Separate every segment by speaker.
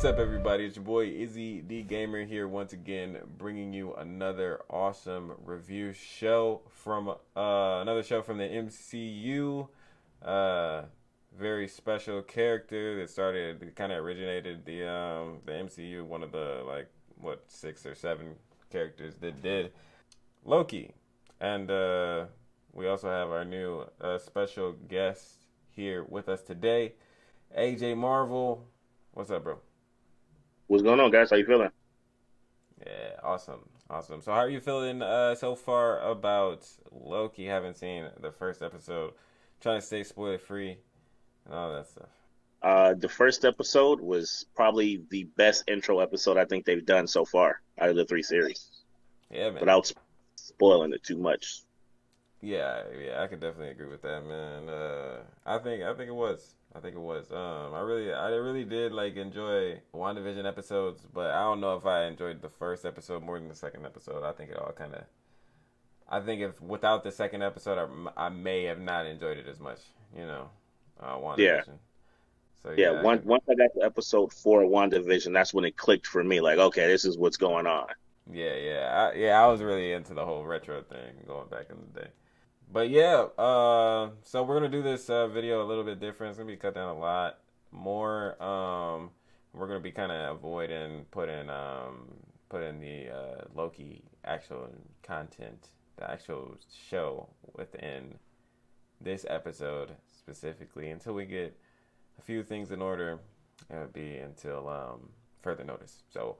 Speaker 1: What's up, everybody? It's your boy IzzyDGamer here once again, bringing you another awesome review show from another show from the MCU. Very special character that kind of originated the MCU. One of the 6 or 7 characters that did Loki, and we also have our new special guest here with us today, AJMarvel. What's up, bro?
Speaker 2: What's going on, guys? How you feeling?
Speaker 1: Yeah, awesome. So how are you feeling so far about Loki? Haven't seen the first episode. Trying to stay spoiler free and all that stuff.
Speaker 2: The first episode was probably the best intro episode I think they've done so far out of the 3 series.
Speaker 1: Yeah, man.
Speaker 2: Without spoiling it too much.
Speaker 1: Yeah, I could definitely agree with that, man. I think it was. I really did enjoy WandaVision episodes, but I don't know if I enjoyed the first episode more than the second episode. I think it all if without the second episode, I may have not enjoyed it as much, WandaVision.
Speaker 2: Yeah.
Speaker 1: So
Speaker 2: once I got to episode 4 of WandaVision, that's when it clicked for me. Like, okay, this is what's going on.
Speaker 1: I was really into the whole retro thing going back in the day. But yeah, so we're gonna do this video a little bit different. It's gonna be cut down a lot more. We're gonna be kind of avoiding putting the Loki actual content, the actual show within this episode specifically until we get a few things in order. It would be until further notice. So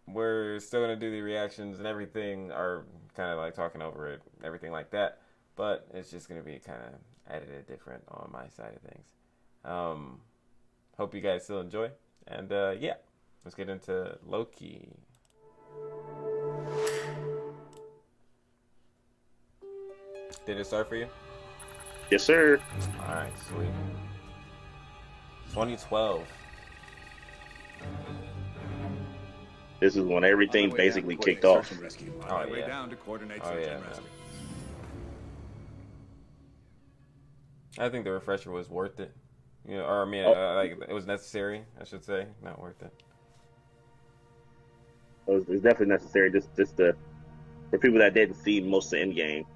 Speaker 1: we're still going to do the reactions and everything, or kind of talking over it, everything like that. But it's just going to be kind of edited different on my side of things. Hope you guys still enjoy. And let's get into Loki. Did it start for you?
Speaker 2: Yes, sir.
Speaker 1: All right, sweet. 2012.
Speaker 2: This is when everything basically kicked off.
Speaker 1: Oh yeah. I think the refresher was worth it. It was necessary, I should say, not worth it.
Speaker 2: It's definitely necessary, just for people that didn't see most of Endgame.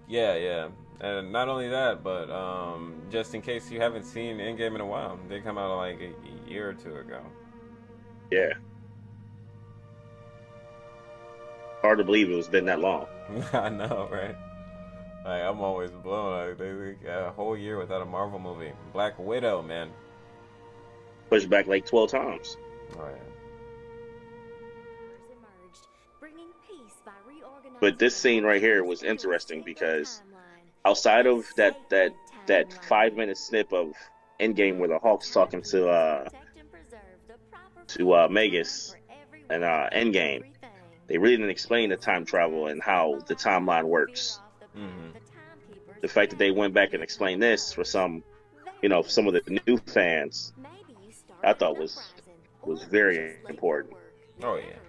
Speaker 1: Yeah. And not only that, but just in case you haven't seen Endgame in a while, they come out a year or 2 ago.
Speaker 2: Yeah. Hard to believe it's been that long.
Speaker 1: I know, right? I'm always blown. They got a whole year without a Marvel movie. Black Widow, man.
Speaker 2: Pushed back 12 times.
Speaker 1: Oh yeah.
Speaker 2: But this scene right here was interesting because outside of that 5-minute snip of Endgame where the Hulk's talking to Magus and Endgame, they really didn't explain the time travel and how the timeline works.
Speaker 1: Mm-hmm.
Speaker 2: The fact that they went back and explained this for some of the new fans, I thought was very important.
Speaker 1: Oh yeah.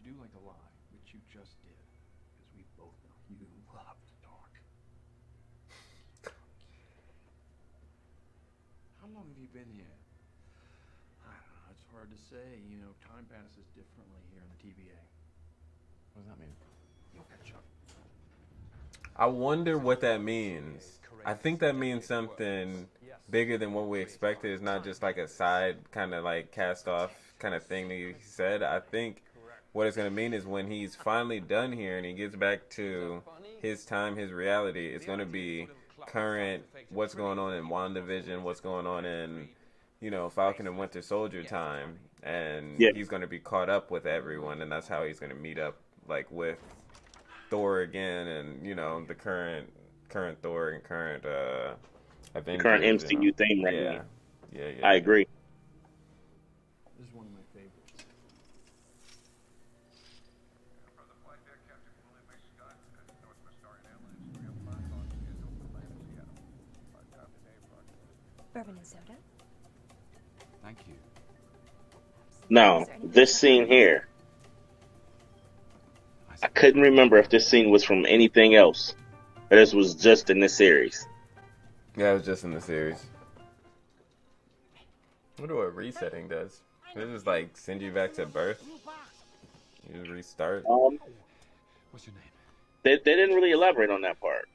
Speaker 3: Do like a lie, which you just did, because we both know you love to talk. How long have you been here? I don't know, it's hard to say. Time passes differently here in the TVA.
Speaker 1: What does that mean?
Speaker 3: You'll catch up.
Speaker 1: I wonder what that means. I think that means something bigger than what we expected. It's not just a side kind of cast off kind of thing that he said. I think what it's going to mean is when he's finally done here and he gets back to his time, his reality, it's going to be current, what's going on in WandaVision, what's going on in, Falcon and Winter Soldier time. And he's going to be caught up with everyone, and that's how he's going to meet up with Thor again, and the current Thor and current Avengers,
Speaker 2: current MCU thing right now.
Speaker 1: Yeah.
Speaker 2: I agree.
Speaker 3: This is one of my favorites.
Speaker 4: Bourbon and soda.
Speaker 3: Thank you.
Speaker 2: Now, this scene here, I couldn't remember if this scene was from anything else, or this was just in this series.
Speaker 1: Yeah, it was just in the series. I wonder what resetting does. Does it just like send you back to birth? You just restart?
Speaker 3: What's your name?
Speaker 2: They didn't really elaborate on that part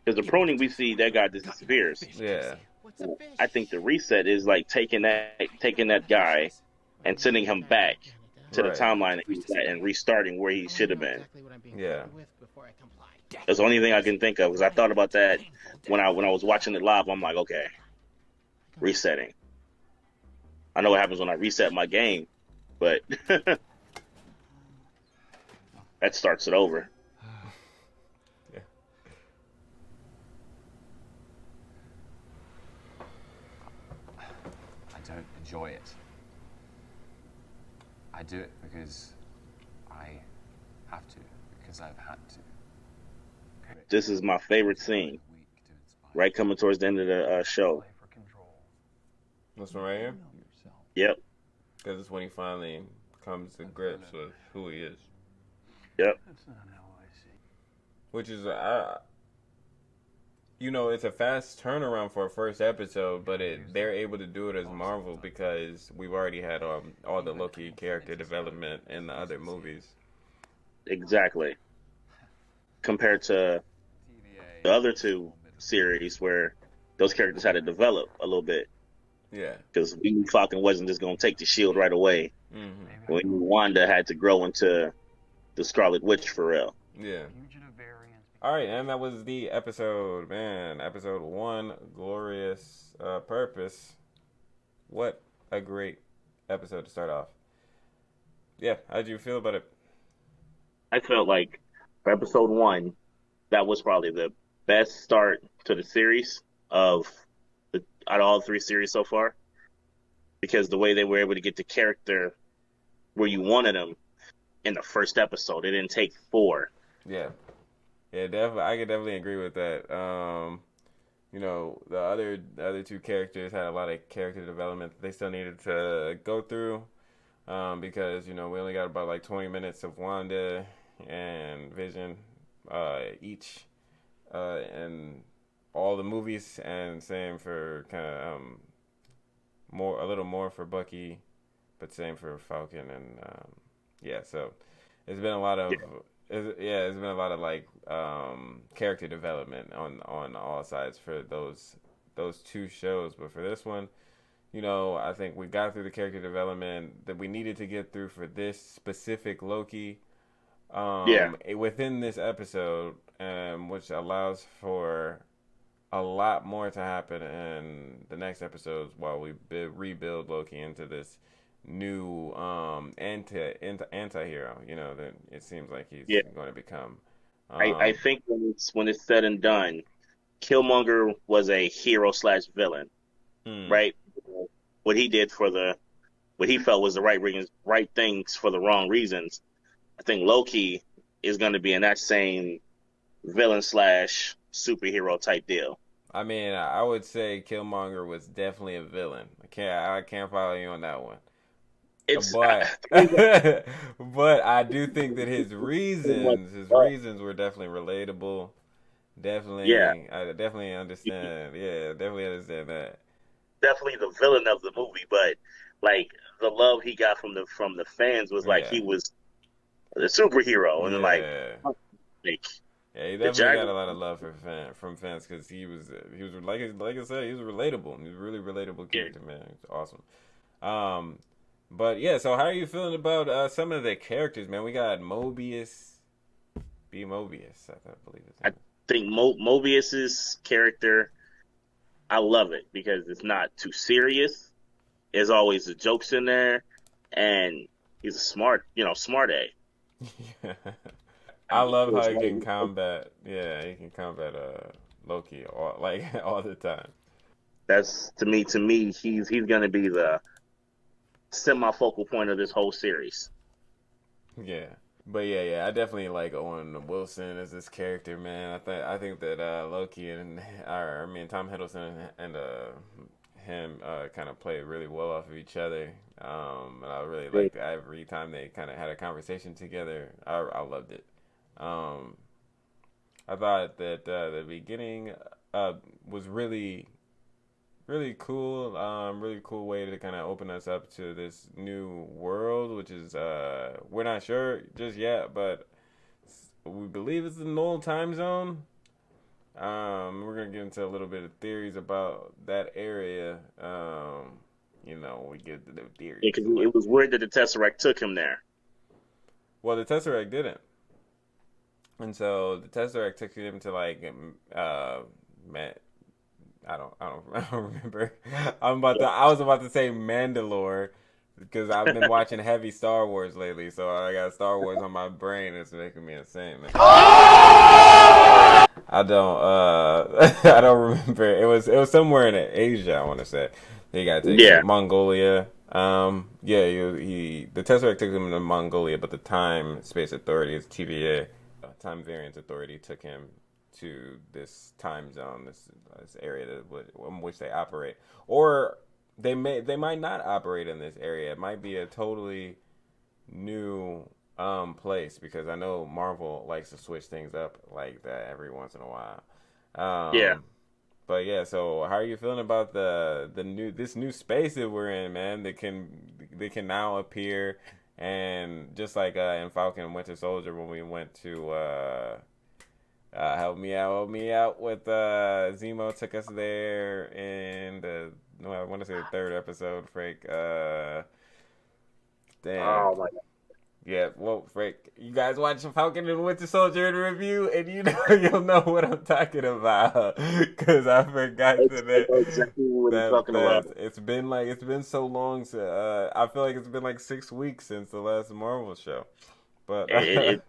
Speaker 2: because the pruning we see that guy disappears.
Speaker 1: Yeah.
Speaker 2: I think the reset is like taking that guy and sending him back to the
Speaker 1: Right.
Speaker 2: timeline that he was at and restarting where he should have been.
Speaker 1: Yeah.
Speaker 2: That's the only thing I can think of because I thought about that when I was watching it live. I'm like, okay, resetting. I know what happens when I reset my game, but that starts it over.
Speaker 1: Yeah.
Speaker 4: I don't enjoy it. I do it because I have to, because I've had to.
Speaker 2: This is my favorite scene, right coming towards the end of the show.
Speaker 1: This one right here?
Speaker 2: Yep.
Speaker 1: Because it's when he finally comes to grips with who he is.
Speaker 2: Yep.
Speaker 3: That's not how I see.
Speaker 1: Which is, you know, it's a fast turnaround for a first episode, but they're able to do it as Marvel because we've already had all the Loki character development in the other movies.
Speaker 2: Exactly. Compared to the other two series where those characters had to develop a little bit.
Speaker 1: Yeah.
Speaker 2: Because we knew Falcon wasn't just going to take the shield right away.
Speaker 1: Mm-hmm.
Speaker 2: We knew Wanda had to grow into the Scarlet Witch for real.
Speaker 1: Yeah. All right, and that was the episode, man. Episode 1, Glorious Purpose. What a great episode to start off. Yeah, how'd you feel about it?
Speaker 2: I felt like for episode 1, that was probably the best start to the series out of all 3 series so far. Because the way they were able to get the character where you wanted them in the first episode, it didn't take 4.
Speaker 1: Yeah. Yeah, definitely. I could definitely agree with that. You know, the other 2 characters had a lot of character development that they still needed to go through. Because, you know, we only got about like 20 minutes of Wanda and Vision each in all the movies, and same for kind of a little more for Bucky, but same for Falcon, and yeah, so it's been a lot of it's been a lot of like character development on all sides for those 2 shows, but for this one, you know, I think we got through the character development that we needed to get through for this specific Loki within this episode, which allows for a lot more to happen in the next episodes while we rebuild Loki into this new anti-hero, you know, that it seems like he's going to become.
Speaker 2: I think when it's said and done, Killmonger was a hero / villain, right? What he did what he felt was the right things for the wrong reasons. I think Loki is going to be in that same villain / superhero type deal.
Speaker 1: I mean, I would say Killmonger was definitely a villain. I can't follow you on that one. But I do think that his reasons were definitely relatable. Definitely,
Speaker 2: yeah.
Speaker 1: I definitely understand. Yeah, definitely understand that.
Speaker 2: Definitely the villain of the movie, but like the love he got from the fans was like he was the superhero, and like
Speaker 1: yeah, he definitely got a lot of love from fans because he was like I said, he was relatable. He was a really relatable character, man. It's awesome. But yeah, so how are you feeling about some of the characters, man? We got Mobius, Mobius, I believe it's.
Speaker 2: I think Mobius's character, I love it because it's not too serious. There's always the jokes in there, and he's a smart A.
Speaker 1: Yeah. I love how he can combat. Yeah, he can combat Loki all the time.
Speaker 2: That's to me. He's gonna be the semi-focal point of this whole series.
Speaker 1: Yeah, but yeah, I definitely like Owen Wilson as this character, man. I think that Loki and Tom Hiddleston and him kind of play really well off of each other. And I really liked every time they kind of had a conversation together. I loved it. I thought that the beginning was really really cool. Really cool way to kind of open us up to this new world, which is we're not sure just yet, but we believe it's the null time zone. We're gonna get into a little bit of theories about that area. We get the theories.
Speaker 2: Yeah, because it was weird that the Tesseract took him there.
Speaker 1: Well, the Tesseract didn't, and so the Tesseract took him to man, I don't remember. I was about to say Mandalore because I've been watching heavy Star Wars lately, so I got Star Wars on my brain. It's making me insane. I don't I don't remember. It was somewhere in Asia, I want to say. He got taken Mongolia. The Tesseract took him to Mongolia, but the Time Space Authority, TVA, Time Variance Authority, took him to this time zone, this area in which they operate, or they might not operate in this area. It might be a totally new place, because I know Marvel likes to switch things up like that every once in a while. But yeah, so how are you feeling about this new space that we're in, man? They can now appear, and just like in Falcon and Winter Soldier, when we went to help me out with Zemo took us there, and I want to say the third episode, Frank. Damn.
Speaker 2: Oh my god.
Speaker 1: Yeah, well, Frank, you guys watch Falcon and Winter Soldier in review, and you'll know what I'm talking about, because I forgot
Speaker 2: exactly what I'm talking about.
Speaker 1: It's been so long. I feel like it's been like 6 weeks since the last Marvel show, but
Speaker 2: it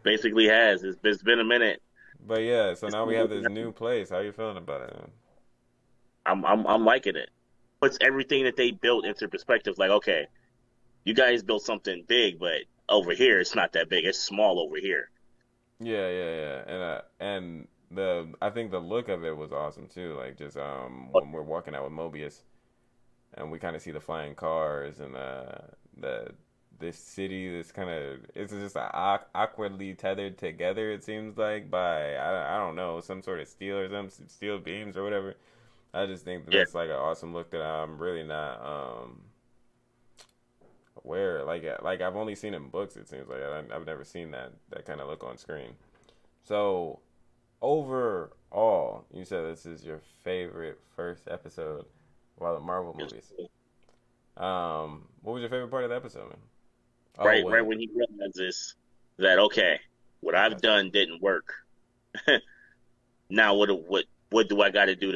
Speaker 2: basically has. It's been a minute.
Speaker 1: But yeah, so now we have this new place. How are you feeling about it, man?
Speaker 2: I'm liking it. Puts everything that they built into perspective. Like, okay, you guys built something big, but over here it's not that big. It's small over here.
Speaker 1: Yeah. And I think the look of it was awesome too. Like, just when we're walking out with Mobius, and we kind of see the flying cars and this city. This kind of, it's just awkwardly tethered together. It seems like by I don't know, some sort of steel or some steel beams or whatever. I just think that's like an awesome look that I'm really not aware. Like I've only seen in books. It seems like I've never seen that kind of look on screen. So overall, you said this is your favorite first episode of all the Marvel movies. What was your favorite part of the episode, man?
Speaker 2: Right when he realizes that, okay, what I've done didn't work. Now what do I got to do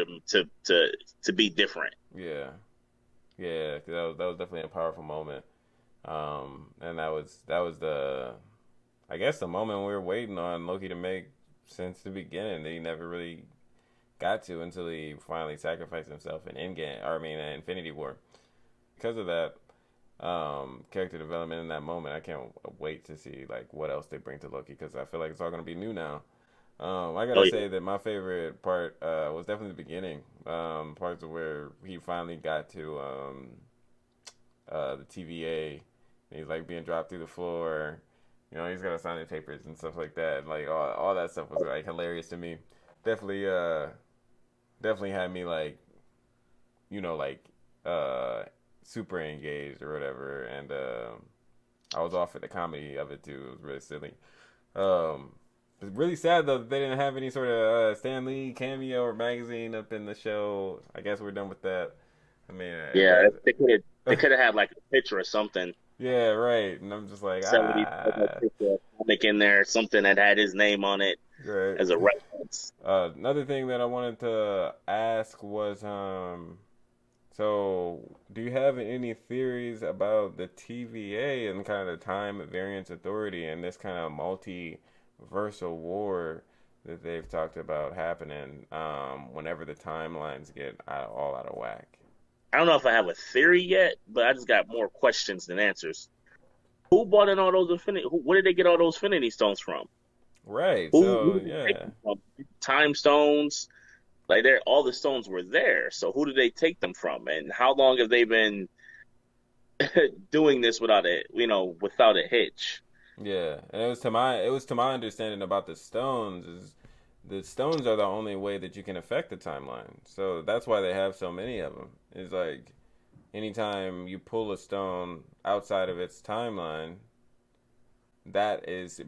Speaker 2: to be different?
Speaker 1: Yeah, that was definitely a powerful moment. And that was I guess the moment we were waiting on Loki to make since the beginning, that he never really got to until he finally sacrificed himself in Infinity War. Because of that character development in that moment, I can't wait to see like what else they bring to Loki, because I feel like it's all going to be new now. I gotta say that my favorite part was definitely the beginning, parts of where he finally got to the TVA, and he's like being dropped through the floor. He's got to sign the papers and stuff like that. Like all that stuff was like hilarious to me. Definitely had me like, super engaged or whatever, and I was off at the comedy of it too. It was really silly. It's really sad though that they didn't have any sort of Stan Lee cameo or magazine up in the show. I guess we're done with that. I mean,
Speaker 2: they could have had like a picture or something.
Speaker 1: Yeah, right. And I'm just like,
Speaker 2: comic in there, something that had his name on it,
Speaker 1: right,
Speaker 2: as a reference.
Speaker 1: Another thing that I wanted to ask was, so do you have any theories about the TVA and kind of the Time Variance Authority and this kind of multiversal war that they've talked about happening whenever the timelines get all out of whack?
Speaker 2: I don't know if I have a theory yet, but I just got more questions than answers. Who bought in all those Infinity? Where did they get all those Infinity Stones from?
Speaker 1: Right.
Speaker 2: Time Stones. Like, all the stones were there. So who did they take them from? And how long have they been doing this without a hitch?
Speaker 1: Yeah, and it was to my understanding about the stones is the stones are the only way that you can affect the timeline. So that's why they have so many of them. It's like anytime you pull a stone outside of its timeline, that is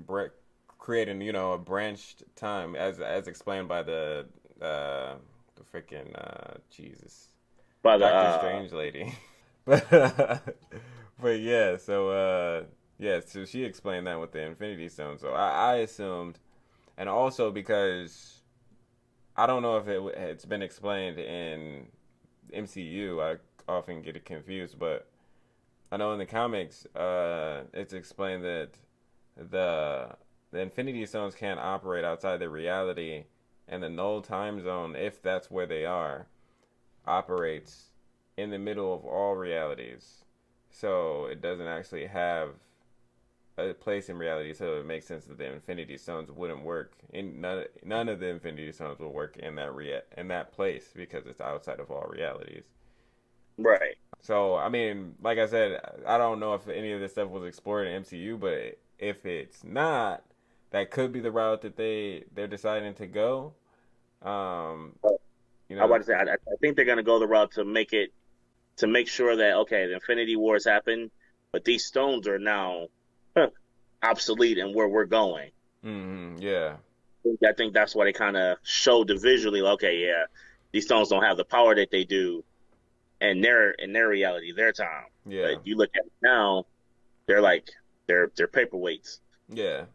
Speaker 1: creating, a branched time, as explained by the freaking Jesus,
Speaker 2: By the
Speaker 1: Doctor Strange lady. but but yeah, so she explained that with the Infinity Stone. So I assumed, and also because I don't know if it's been explained in MCU. I often get it confused, but I know in the comics, it's explained that the the Infinity Stones can't operate outside their reality, and the null time zone, if that's where they are, operates in the middle of all realities. So it doesn't actually have a place in reality, so it makes sense that the Infinity Stones wouldn't work. None of the Infinity Stones will work in that place because it's outside of all realities.
Speaker 2: right.
Speaker 1: So I mean, like I said, I don't know if any of this stuff was explored in MCU, but if it's not, that could be the route that they're deciding to go. Um, you
Speaker 2: I
Speaker 1: know,
Speaker 2: want to say I think they're gonna go the route to make sure that okay, the Infinity Wars happen, but these stones are now obsolete and where we're going.
Speaker 1: yeah,
Speaker 2: I think that's why they kind of showed the visually. Okay, yeah, these stones don't have the power that they do in their reality, their time.
Speaker 1: yeah,
Speaker 2: But you look at it now, they're like they're paperweights
Speaker 1: yeah.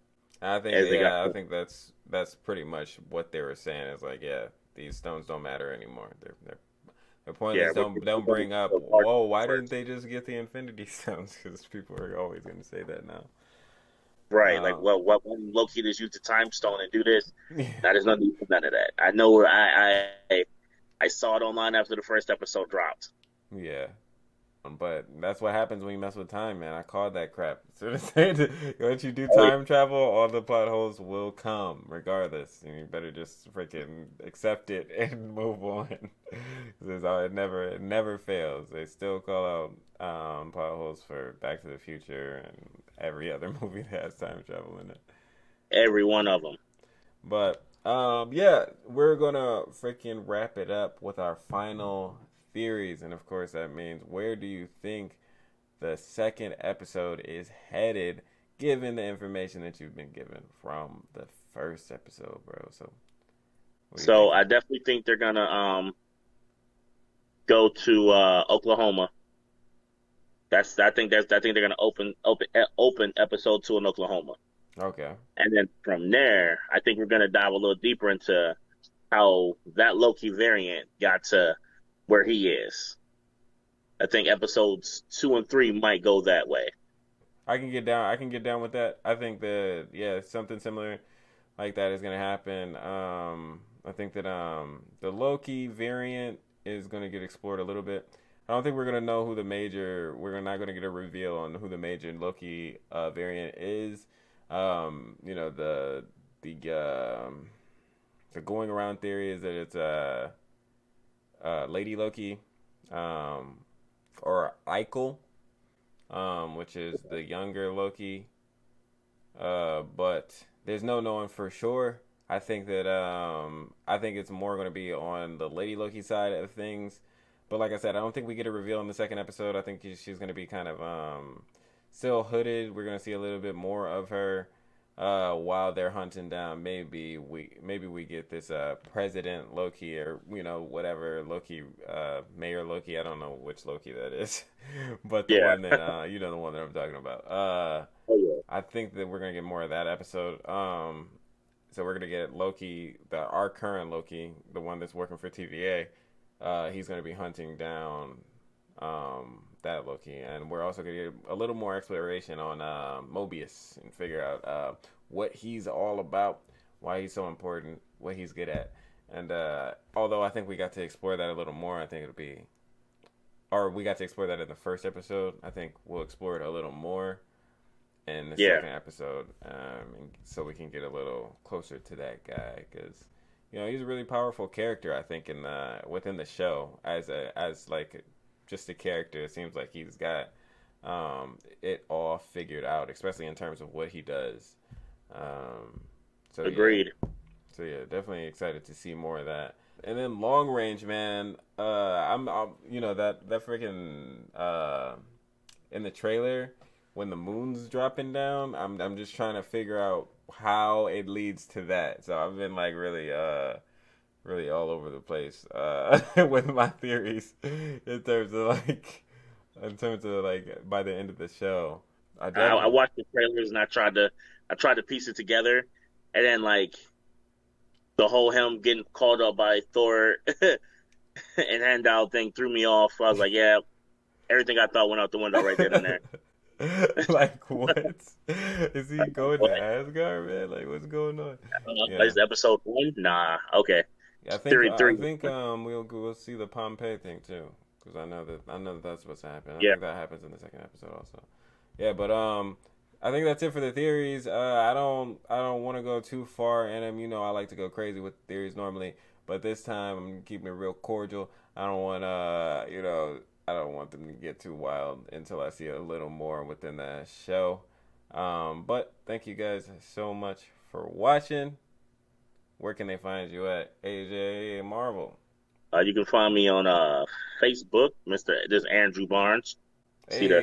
Speaker 2: as they got.
Speaker 1: I think that's pretty much what they were saying. Is like, yeah, these stones don't matter anymore. They're
Speaker 2: Yeah,
Speaker 1: pointless.
Speaker 2: we're
Speaker 1: Don't bring up.
Speaker 2: the large
Speaker 1: Whoa, why didn't
Speaker 2: first.
Speaker 1: they just get the Infinity Stones? Because people are always going to say that now.
Speaker 2: Right, like
Speaker 1: Uh,
Speaker 2: what when Loki just use the time stone and do this? Now there's none of that. I know where I saw it online after the first episode dropped.
Speaker 1: yeah. But that's what happens when you mess with time, man. I called that crap. So once you do
Speaker 2: Oh yeah,
Speaker 1: time travel, all the plot holes will come, regardless. And you better just freaking accept it and move on. It never fails. They still call out plot holes for Back to the Future and every other movie that has time travel in it.
Speaker 2: every one of them.
Speaker 1: But yeah, we're gonna freaking wrap it up with our final theories, and of course that means where do you think the second episode is headed, given the information that you've been given from the first episode, bro? So, what are you
Speaker 2: So
Speaker 1: thinking?
Speaker 2: I definitely think they're gonna go to Oklahoma. I think they're gonna open episode 2 in Oklahoma,
Speaker 1: Okay,
Speaker 2: and then from there, I think we're gonna dive a little deeper into how that Loki variant got to where he is. I think episodes 2 and 3 might go that way.
Speaker 1: I can get down. I can get down with that. I think that yeah, something similar like that is gonna happen. I think that the Loki variant is gonna get explored a little bit. I don't think we're gonna know who the major. We're not gonna get a reveal on who the major Loki variant is. The the going around theory is that it's Lady Loki, um, or Eichel, which is the younger Loki. But there's no knowing for sure. I think it's more going to be on the Lady Loki side of things. But like I said, I don't think we get a reveal in the second episode. I think she's going to be kind of still hooded. We're going to see a little bit more of her while they're hunting down. Maybe we get this President Loki, or whatever Loki, Mayor Loki. I don't know which Loki that is, but the
Speaker 2: Yeah.
Speaker 1: one that the one that I'm talking about.
Speaker 2: Oh yeah.
Speaker 1: I think that we're gonna get more of that episode. So we're gonna get Loki, our current Loki, the one that's working for TVA. He's gonna be hunting down that Loki, and we're also gonna get a little more exploration on Mobius and figure out what he's all about, why he's so important, what he's good at. And although I think we got to explore that a little more, I think it'll be, or we got to explore that in the first episode. I think we'll explore it a little more in the
Speaker 2: Yeah.
Speaker 1: second episode, and so we can get a little closer to that guy, because he's a really powerful character. I think in the within the show as like just a character, it seems like he's got it all figured out, especially in terms of what he does. Um, so yeah,
Speaker 2: Agreed.
Speaker 1: So yeah, definitely excited to see more of that. And then long range, man. I'm you know that freaking in the trailer when the moon's dropping down. I'm just trying to figure out how it leads to that. So I've been like really all over the place with my theories in terms of like by the end of the show. I
Speaker 2: I
Speaker 1: definitely
Speaker 2: watched the trailers and I tried to piece it together, and then like the whole him getting called up by Thor and Heimdall thing threw me off. I was like, yeah, everything I thought went out the window right then and there.
Speaker 1: like what is he going to
Speaker 2: What?
Speaker 1: Asgard, man? Like what's going on? Yeah,
Speaker 2: Is episode 1? Nah. Okay.
Speaker 1: I think
Speaker 2: Theory
Speaker 1: I
Speaker 2: 3.
Speaker 1: think we'll see the Pompeii thing too because I know that that's what's happening. I
Speaker 2: Yeah.
Speaker 1: think that happens in the second episode also. Yeah, but I think that's it for the theories. I don't want to go too far in them. You know, I like to go crazy with theories normally, but this time I'm keeping it real cordial. I don't want I don't want them to get too wild until I see a little more within the show. But thank you guys so much for watching. Where can they find you at, AJMarvel?
Speaker 2: You can find me on Facebook, this Andrew Barnes. See the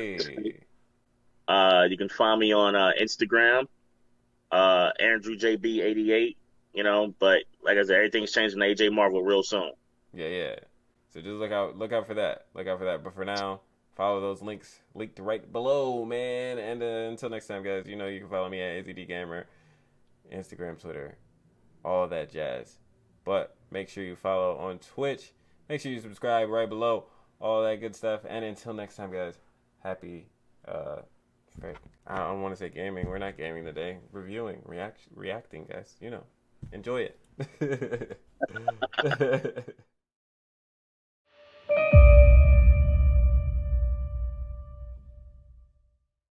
Speaker 1: Hey,
Speaker 2: you can find me on Instagram, AndrewJB88. You know, but like I said, everything's changing to AJ Marvel real soon.
Speaker 1: yeah. So just look out for that. Look out for that. But for now, follow those links linked right below, man. And until next time, guys, you know you can follow me at IzzyDGamer, Instagram, Twitter, all that jazz. But make sure you follow on Twitch. Make sure you subscribe right below, all that good stuff. And until next time, guys, happy. I don't want to say gaming. We're not gaming today. Reviewing, reacting, guys. You know, enjoy it.